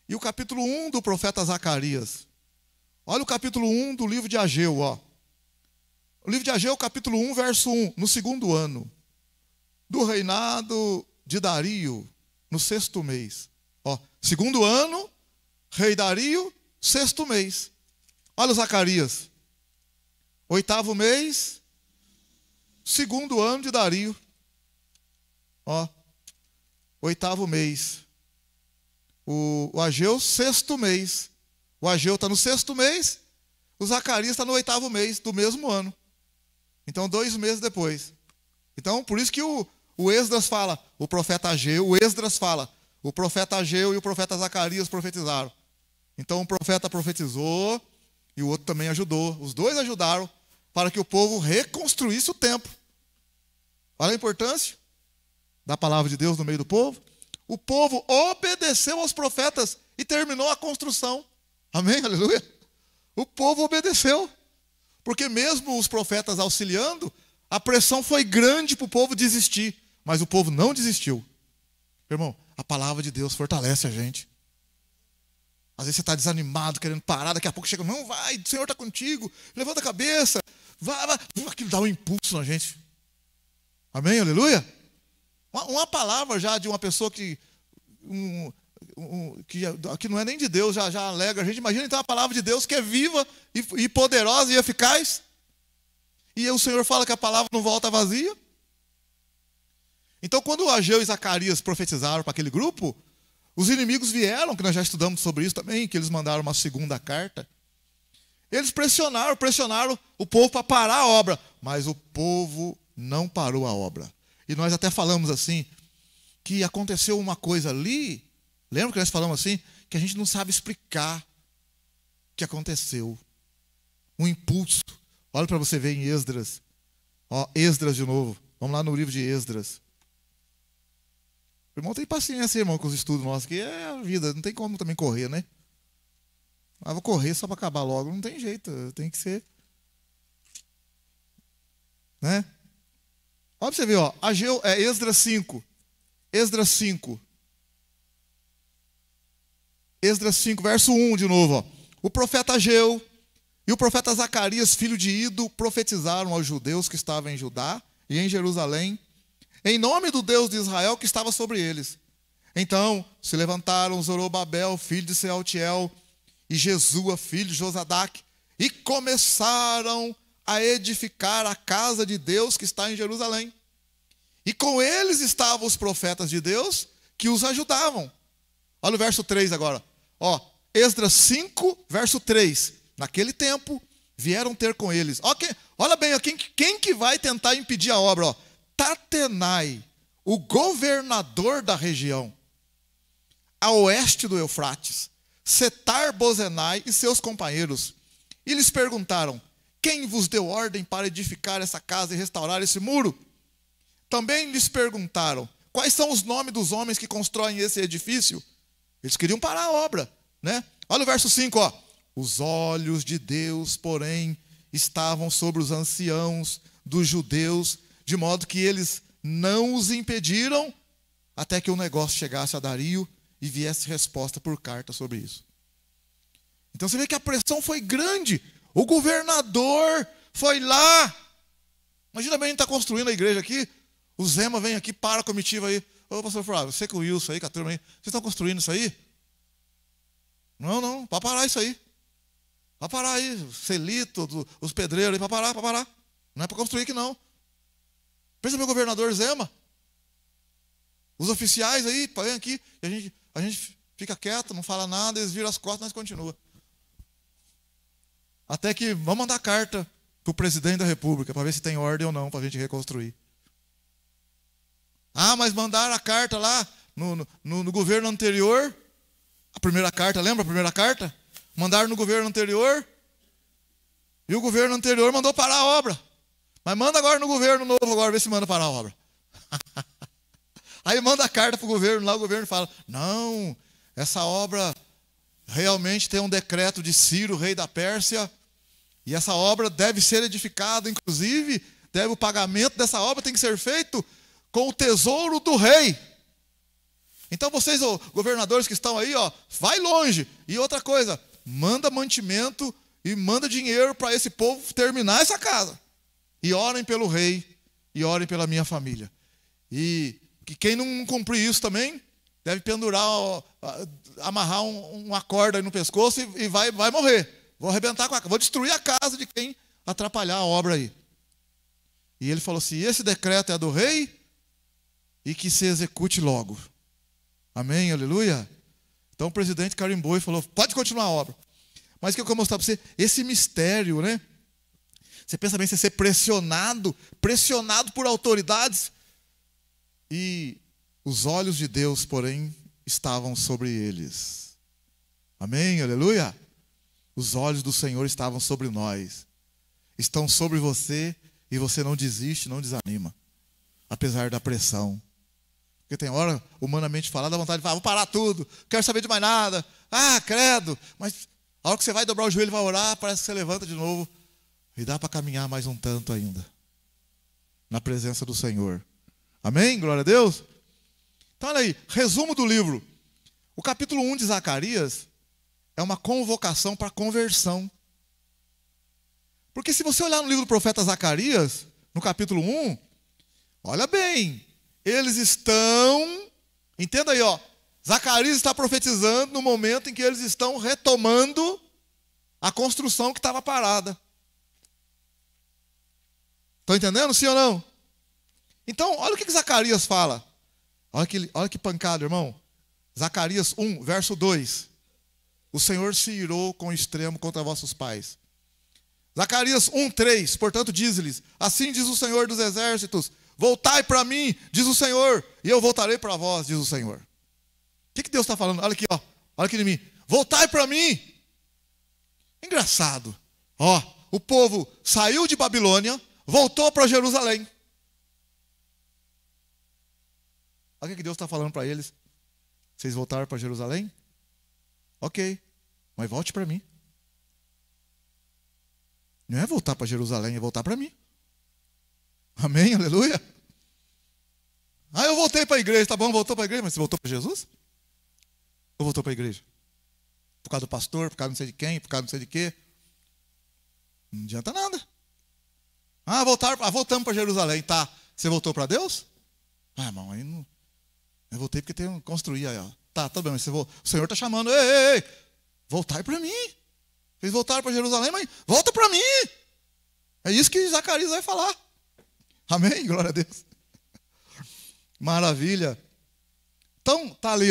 e o capítulo 1 do profeta Zacarias. Olha o capítulo 1 do livro de Ageu, ó. O livro de Ageu, capítulo 1, verso 1. No 2º ano do reinado de Dario, no 6º mês. Ó, 2º ano, rei Dario, 6º mês. Olha o Zacarias. 8º mês, 2º ano de Dario. Ó, 8º mês. O Ageu, 6º mês. O Ageu está no 6º mês, o Zacarias está no 8º mês do mesmo ano. Então, 2 meses depois. Então, por isso que o Esdras fala, o profeta Ageu, o Esdras fala, o profeta Ageu e o profeta Zacarias profetizaram. Então, um profeta profetizou e o outro também ajudou. Os dois ajudaram para que o povo reconstruísse o templo. Olha a importância da palavra de Deus no meio do povo. O povo obedeceu aos profetas e terminou a construção. Amém? Aleluia. O povo obedeceu. Porque mesmo os profetas auxiliando, a pressão foi grande para o povo desistir. Mas o povo não desistiu. Irmão, a palavra de Deus fortalece a gente. Às vezes você está desanimado, querendo parar, daqui a pouco chega, não, vai, o Senhor está contigo, levanta a cabeça, vai. Aquilo dá um impulso na gente. Amém? Aleluia? Uma palavra já de uma pessoa que não é nem de Deus, já alegra a gente. Imagina então a palavra de Deus que é viva e poderosa e eficaz. E o Senhor fala que a palavra não volta vazia. Então quando Ageu e Zacarias profetizaram para aquele grupo, os inimigos vieram, que nós já estudamos sobre isso também, que eles mandaram uma 2ª carta. Eles pressionaram o povo para parar a obra. Mas o povo não parou a obra. E nós até falamos assim, que aconteceu uma coisa ali, lembra que nós falamos assim? Que a gente não sabe explicar o que aconteceu. Um impulso. Olha para você ver em Esdras. Ó, Esdras de novo. Vamos lá no livro de Esdras. O irmão tem paciência, irmão, com os estudos nossos, que é a vida, não tem como também correr, né? Ah, vou correr só para acabar logo. Não tem jeito, tem que ser. Né? Olha para você ver, ó. Esdras 5. Esdras 5. Esdras 5, verso 1 de novo, ó. O profeta Ageu e o profeta Zacarias, filho de Ido, profetizaram aos judeus que estavam em Judá e em Jerusalém, em nome do Deus de Israel que estava sobre eles. Então se levantaram Zorobabel, filho de Sealtiel, e Jesua, filho de Josadaque, e começaram a edificar a casa de Deus que está em Jerusalém. E com eles estavam os profetas de Deus que os ajudavam. Olha o verso 3 agora. Ó, Esdras 5, verso 3. Naquele tempo vieram ter com eles. Olha bem, ó, quem que vai tentar impedir a obra? Ó, Tatenai, o governador da região, a oeste do Eufrates, Setar-Bozenai e seus companheiros. E lhes perguntaram, quem vos deu ordem para edificar essa casa e restaurar esse muro? Também lhes perguntaram, quais são os nomes dos homens que constroem esse edifício? Eles queriam parar a obra, né? Olha o verso 5, ó. Os olhos de Deus, porém, estavam sobre os anciãos dos judeus, de modo que eles não os impediram até que o negócio chegasse a Dario e viesse resposta por carta sobre isso. Então você vê que a pressão foi grande. O governador foi lá. Imagina bem, a gente está construindo a igreja aqui, o Zema vem aqui, para a comitiva aí. Ô, pastor Flávio, você com o Wilson aí, com a turma aí, vocês estão construindo isso aí? Não, para parar isso aí. Para parar aí, o Celito, os pedreiros aí, para parar. Não é para construir aqui não. Pensa meu governador Zema. Os oficiais aí, vem aqui, e a gente fica quieto, não fala nada, eles viram as costas, nós continua. Até que vamos mandar carta para o presidente da República, para ver se tem ordem ou não, para a gente reconstruir. Ah, mas mandaram a carta lá no governo anterior. A primeira carta, lembra a primeira carta? Mandaram no governo anterior. E o governo anterior mandou parar a obra. Mas manda agora no governo novo, agora ver se manda parar a obra. Aí manda a carta para o governo lá, o governo fala, não, essa obra realmente tem um decreto de Ciro, rei da Pérsia, e essa obra deve ser edificada, inclusive, o pagamento dessa obra tem que ser feito com o tesouro do rei. Então vocês, governadores que estão aí, vai longe. E outra coisa, manda mantimento e manda dinheiro para esse povo terminar essa casa. E orem pelo rei, e orem pela minha família. E que quem não cumprir isso também, deve pendurar, amarrar uma corda aí no pescoço e vai morrer. Vou arrebentar vou destruir a casa de quem atrapalhar a obra aí. E ele falou assim, esse decreto é do rei e que se execute logo. Amém, aleluia. Então o presidente carimbou e falou, pode continuar a obra. Mas o que eu quero mostrar para você, esse mistério, né? Você pensa bem, você ser pressionado por autoridades. E os olhos de Deus, porém, estavam sobre eles. Amém, aleluia. Os olhos do Senhor estavam sobre nós. Estão sobre você e você não desiste, não desanima. Apesar da pressão. Porque tem hora, humanamente falando, dá vontade de falar, vou parar tudo, quero saber de mais nada. Ah, credo. Mas a hora que você vai dobrar o joelho e vai orar, parece que você levanta de novo. E dá para caminhar mais um tanto ainda. Na presença do Senhor. Amém? Glória a Deus. Então olha aí, resumo do livro. O capítulo 1 de Zacarias é uma convocação para conversão. Porque se você olhar no livro do profeta Zacarias, no capítulo 1, olha bem, eles estão, entenda aí, Zacarias está profetizando no momento em que eles estão retomando a construção que estava parada. Estão entendendo, sim ou não? Então, olha o que Zacarias fala. Olha que pancada, irmão. Zacarias 1, verso 2. O Senhor se irou com extremo contra vossos pais. Zacarias 1, 3. Portanto, diz-lhes, assim diz o Senhor dos exércitos, voltai para mim, diz o Senhor, e eu voltarei para vós, diz o Senhor. O que Deus está falando? Olha aqui, olha aqui em mim. Voltai para mim. Engraçado. O povo saiu de Babilônia, voltou para Jerusalém. Olha o que Deus está falando para eles. Vocês voltaram para Jerusalém? Ok, mas volte para mim. Não é voltar para Jerusalém, é voltar para mim. Amém, aleluia. Eu voltei para a igreja, tá bom, voltou para a igreja, mas você voltou para Jesus? Ou voltou para a igreja? Por causa do pastor, por causa não sei de quem, por causa não sei de quê? Não adianta nada. Voltamos para Jerusalém, tá. Você voltou para Deus? Irmão, aí não. Eu voltei porque tem que construir aí, Tá bem, mas o Senhor está chamando, ei, voltai para mim. Vocês voltaram para Jerusalém, mas volta para mim. É isso que Zacarias vai falar. Amém? Glória a Deus. Maravilha. Então, tá ali,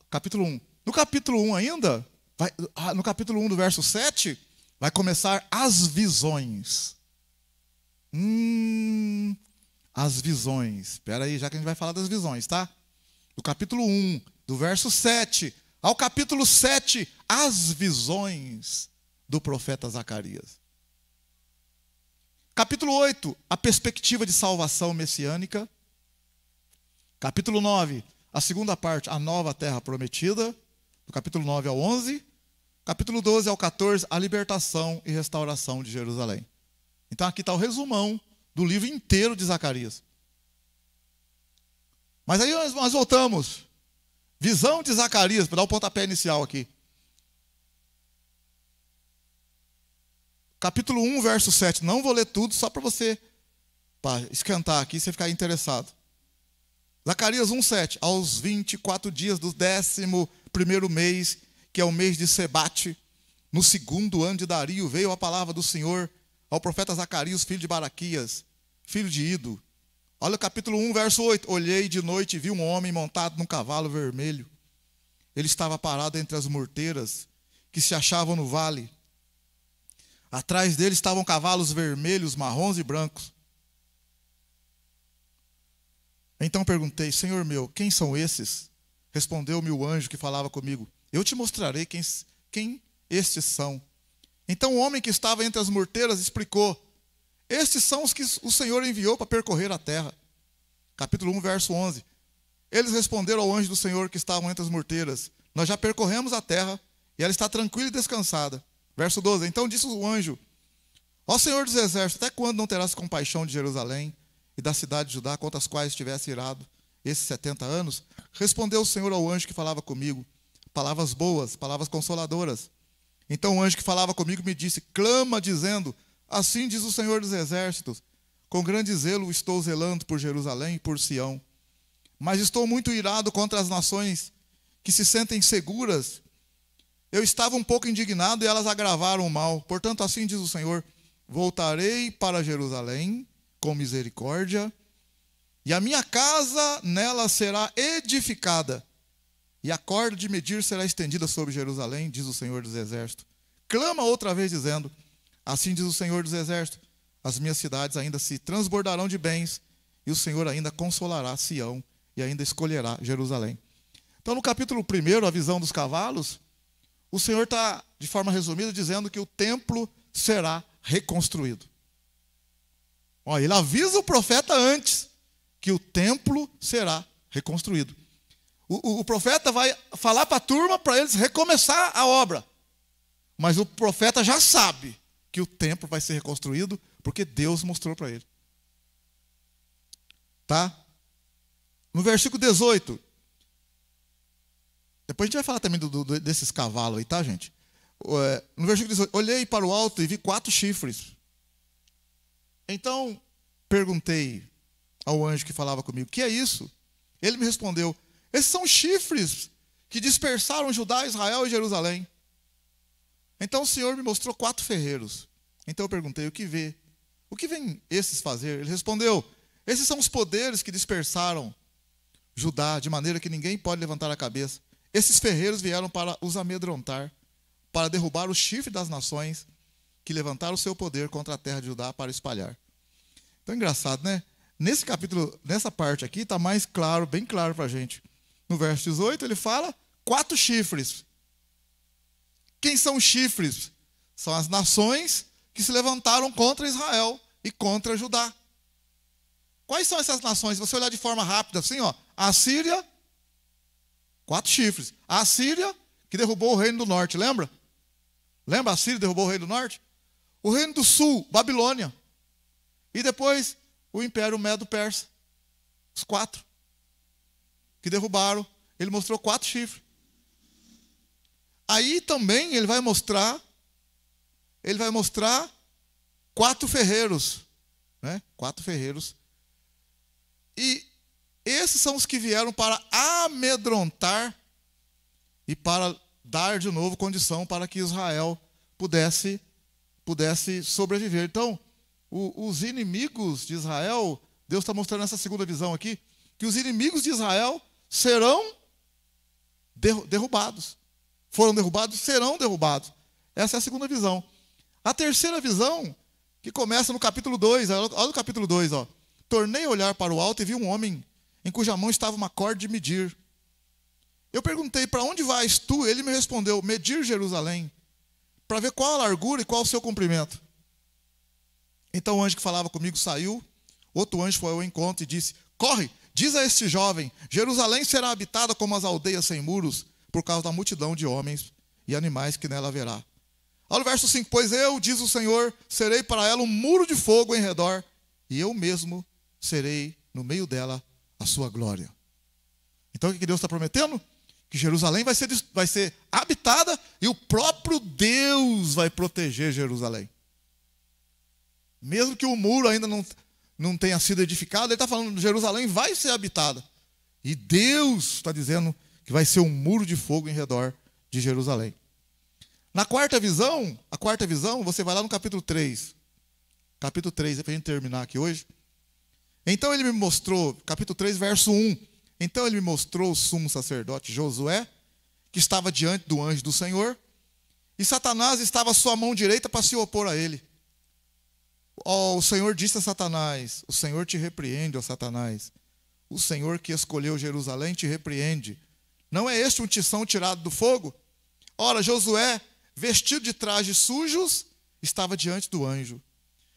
capítulo 1. No capítulo 1 ainda, no capítulo 1 do verso 7, vai começar as visões. As visões. Espera aí, já que a gente vai falar das visões, tá? Do capítulo 1, do verso 7 ao capítulo 7, as visões do profeta Zacarias. Capítulo 8, a perspectiva de salvação messiânica. Capítulo 9, a segunda parte, a nova terra prometida, do capítulo 9 ao 11. Capítulo 12 ao 14, a libertação e restauração de Jerusalém. Então aqui está o resumão do livro inteiro de Zacarias. Mas aí nós voltamos. Visão de Zacarias, para dar o pontapé inicial aqui. Capítulo 1, verso 7. Não vou ler tudo, só para você esquentar aqui e você ficar interessado. Zacarias 1, 7. Aos 24 dias do 11º mês, que é o mês de Sebate, no 2º ano de Dario, veio a palavra do Senhor ao profeta Zacarias, filho de Baraquias, filho de Ido. Olha o capítulo 1, verso 8. Olhei de noite e vi um homem montado num cavalo vermelho. Ele estava parado entre as morteiras que se achavam no vale. Atrás dele estavam cavalos vermelhos, marrons e brancos. Então perguntei: Senhor meu, quem são esses? Respondeu-me o anjo que falava comigo: eu te mostrarei quem estes são. Então o homem que estava entre as morteiras explicou: estes são os que o Senhor enviou para percorrer a terra. Capítulo 1, verso 11. Eles responderam ao anjo do Senhor que estavam entre as morteiras: nós já percorremos a terra e ela está tranquila e descansada. Verso 12. Então disse o anjo: ó Senhor dos exércitos, até quando não terás compaixão de Jerusalém e da cidade de Judá, contra as quais estivesse irado esses 70 anos? Respondeu o Senhor ao anjo que falava comigo: palavras boas, palavras consoladoras. Então o anjo que falava comigo me disse: clama dizendo: assim diz o Senhor dos exércitos, com grande zelo estou zelando por Jerusalém e por Sião. Mas estou muito irado contra as nações que se sentem seguras. Eu estava um pouco indignado e elas agravaram o mal. Portanto, assim diz o Senhor: voltarei para Jerusalém com misericórdia, e a minha casa nela será edificada, e a corda de medir será estendida sobre Jerusalém, diz o Senhor dos exércitos. Clama outra vez dizendo: assim diz o Senhor dos exércitos, as minhas cidades ainda se transbordarão de bens, e o Senhor ainda consolará Sião, e ainda escolherá Jerusalém. Então no capítulo 1, a visão dos cavalos, o Senhor está, de forma resumida, dizendo que o templo será reconstruído. Olha, ele avisa o profeta antes que o templo será reconstruído. O profeta vai falar para a turma para eles recomeçar a obra. Mas o profeta já sabe que o templo vai ser reconstruído porque Deus mostrou para ele. Tá? No versículo 18. Depois a gente vai falar também desses cavalos aí, tá, gente? No versículo 18. Olhei para o alto e vi 4 chifres. Então perguntei ao anjo que falava comigo: que é isso? Ele me respondeu: esses são chifres que dispersaram Judá, Israel e Jerusalém. Então o Senhor me mostrou 4 ferreiros. Então eu perguntei: o que vê? O que vêm esses fazer? Ele respondeu: esses são os poderes que dispersaram Judá, de maneira que ninguém pode levantar a cabeça. Esses ferreiros vieram para os amedrontar, para derrubar o chifre das nações que levantaram o seu poder contra a terra de Judá para espalhar. Então é engraçado, né? Nesse capítulo, nessa parte aqui, está mais claro, bem claro para a gente. No verso 18, ele fala 4 chifres. Quem são os chifres? São as nações que se levantaram contra Israel e contra Judá. Quais são essas nações? Se você olhar de forma rápida assim, ó, a Síria, 4 chifres. A Síria, que derrubou o reino do norte, lembra? Lembra a Síria derrubou o reino do norte? O reino do sul, Babilônia. E depois o Império Medo-Persa. Os 4 que derrubaram. Ele mostrou 4 chifres. Aí também ele vai mostrar 4 ferreiros. Né? 4 ferreiros. E esses são os que vieram para amedrontar e para dar de novo condição para que Israel pudesse sobreviver. Então, os inimigos de Israel, Deus está mostrando nessa segunda visão aqui, que os inimigos de Israel serão derrubados. Foram derrubados, serão derrubados. Essa é a segunda visão. A terceira visão, que começa no capítulo 2, olha o capítulo 2, ó. Tornei a olhar para o alto e vi um homem em cuja mão estava uma corda de medir. Eu perguntei: para onde vais tu? Ele me respondeu: medir Jerusalém, para ver qual a largura e qual o seu comprimento. Então o anjo que falava comigo saiu, outro anjo foi ao encontro e disse: corre, Diz a este jovem: Jerusalém será habitada como as aldeias sem muros, por causa da multidão de homens e animais que nela haverá. Olha o verso 5: Pois eu, diz o Senhor, serei para ela um muro de fogo em redor, e eu mesmo serei no meio dela a sua glória. Então o que Deus está prometendo? Que Jerusalém vai ser habitada e o próprio Deus vai proteger Jerusalém. Mesmo que o muro ainda não tenha sido edificado, ele está falando que Jerusalém vai ser habitada. E Deus está dizendo que vai ser um muro de fogo em redor de Jerusalém. A quarta visão, você vai lá no capítulo 3. Capítulo 3, é para a gente terminar aqui hoje. Então ele me mostrou, capítulo 3, verso 1. Então ele me mostrou o sumo sacerdote Josué, que estava diante do anjo do Senhor, e Satanás estava à sua mão direita para se opor a ele. O Senhor disse a Satanás: o Senhor te repreende, ó Satanás. O Senhor que escolheu Jerusalém te repreende. Não é este um tição tirado do fogo? Ora, Josué, vestido de trajes sujos, estava diante do anjo.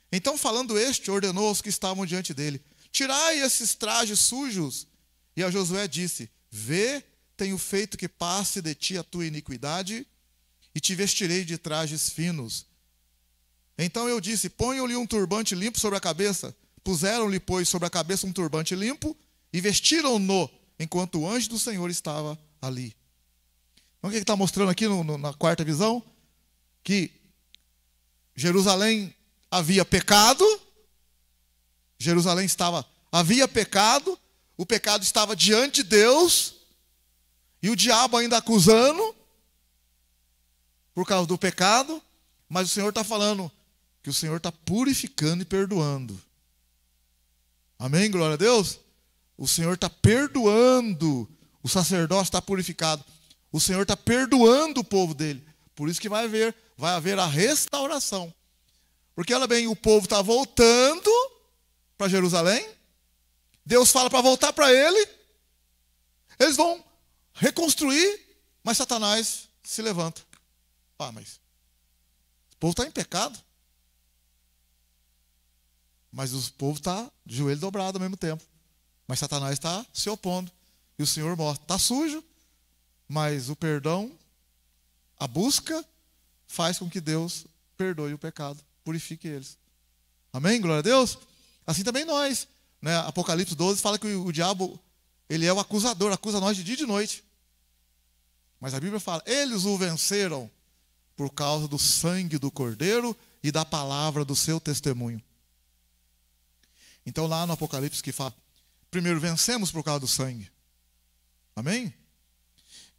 Então, falando este, ordenou aos que estavam diante dele: tirai esses trajes sujos. E a Josué disse: vê, tenho feito que passe de ti a tua iniquidade, e te vestirei de trajes finos. Então eu disse: ponham-lhe um turbante limpo sobre a cabeça. Puseram-lhe, pois, sobre a cabeça um turbante limpo, e vestiram-no, enquanto o anjo do Senhor estava ali. Então o que está mostrando aqui na quarta visão? Que Jerusalém havia pecado, havia pecado, o pecado estava diante de Deus, e o diabo ainda acusando, por causa do pecado, mas o Senhor está falando que o Senhor está purificando e perdoando. Amém? Glória a Deus. O Senhor está perdoando, o sacerdócio está purificado, o Senhor está perdoando o povo dele. Por isso que vai haver a restauração. Porque, olha bem, o povo está voltando para Jerusalém, Deus fala para voltar para ele, eles vão reconstruir, mas Satanás se levanta. Mas o povo está em pecado. Mas o povo está de joelho dobrado ao mesmo tempo. Mas Satanás está se opondo. E o Senhor mostra: está sujo, mas o perdão, a busca, faz com que Deus perdoe o pecado, purifique eles. Amém? Glória a Deus. Assim também nós, né? Apocalipse 12 fala que o diabo, ele é o acusador, acusa nós de dia e de noite. Mas a Bíblia fala: eles o venceram por causa do sangue do Cordeiro e da palavra do seu testemunho. Então lá no Apocalipse que fala, primeiro vencemos por causa do sangue. Amém?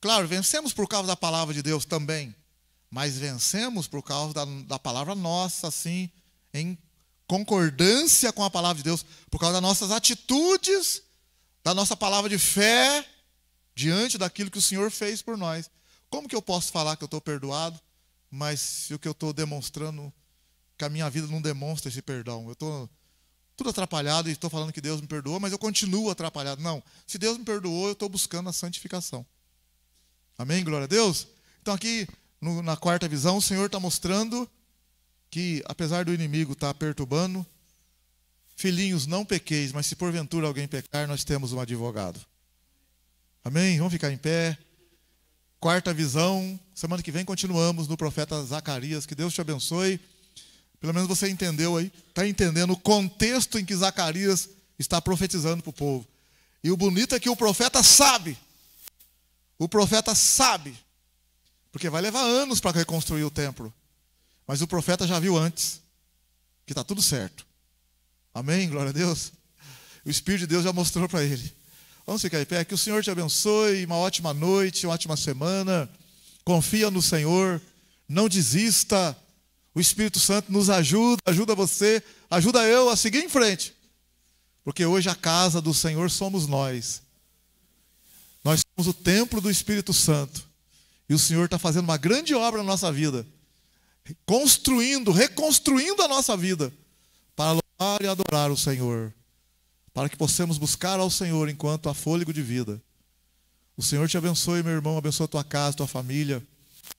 Claro, vencemos por causa da palavra de Deus também. Mas vencemos por causa da palavra nossa, assim, em concordância com a palavra de Deus, por causa das nossas atitudes, da nossa palavra de fé, diante daquilo que o Senhor fez por nós. Como que eu posso falar que eu estou perdoado, mas se o que eu estou demonstrando, que a minha vida não demonstra esse perdão? Eu estou tudo atrapalhado e estou falando que Deus me perdoou, mas eu continuo atrapalhado. Não, se Deus me perdoou, eu estou buscando a santificação. Amém? Glória a Deus. Então aqui, na quarta visão, o Senhor está mostrando que, apesar do inimigo estar perturbando, filhinhos, não pequeis, mas se porventura alguém pecar, nós temos um advogado. Amém? Vamos ficar em pé. Quarta visão, semana que vem continuamos no profeta Zacarias. Que Deus te abençoe. Pelo menos você entendeu aí, está entendendo o contexto em que Zacarias está profetizando para o povo. E o bonito é que o profeta sabe. O profeta sabe. Porque vai levar anos para reconstruir o templo. Mas o profeta já viu antes que está tudo certo. Amém? Glória a Deus. O Espírito de Deus já mostrou para ele. Vamos ficar em pé. Que o Senhor te abençoe. Uma ótima noite, uma ótima semana. Confia no Senhor. Não desista. O Espírito Santo nos ajuda, ajuda você, ajuda eu a seguir em frente. Porque hoje a casa do Senhor somos nós. Nós somos o templo do Espírito Santo. E o Senhor está fazendo uma grande obra na nossa vida. Reconstruindo a nossa vida. Para louvar e adorar o Senhor. Para que possamos buscar ao Senhor enquanto há fôlego de vida. O Senhor te abençoe, meu irmão, abençoe a tua casa, tua família,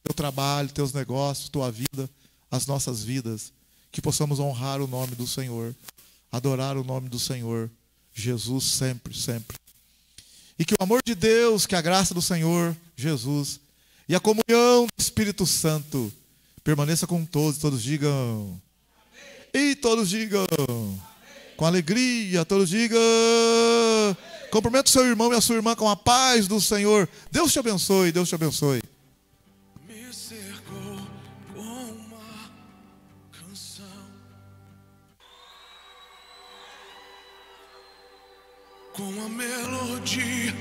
teu trabalho, teus negócios, tua vida. As nossas vidas, que possamos honrar o nome do Senhor, adorar o nome do Senhor, Jesus sempre, sempre. E que o amor de Deus, que a graça do Senhor Jesus e a comunhão do Espírito Santo permaneça com todos. Todos digam. E todos digam. Com alegria, todos digam. Cumprimenta o seu irmão e a sua irmã com a paz do Senhor. Deus te abençoe, Deus te abençoe.
Me cercou com uma canção, com a melodia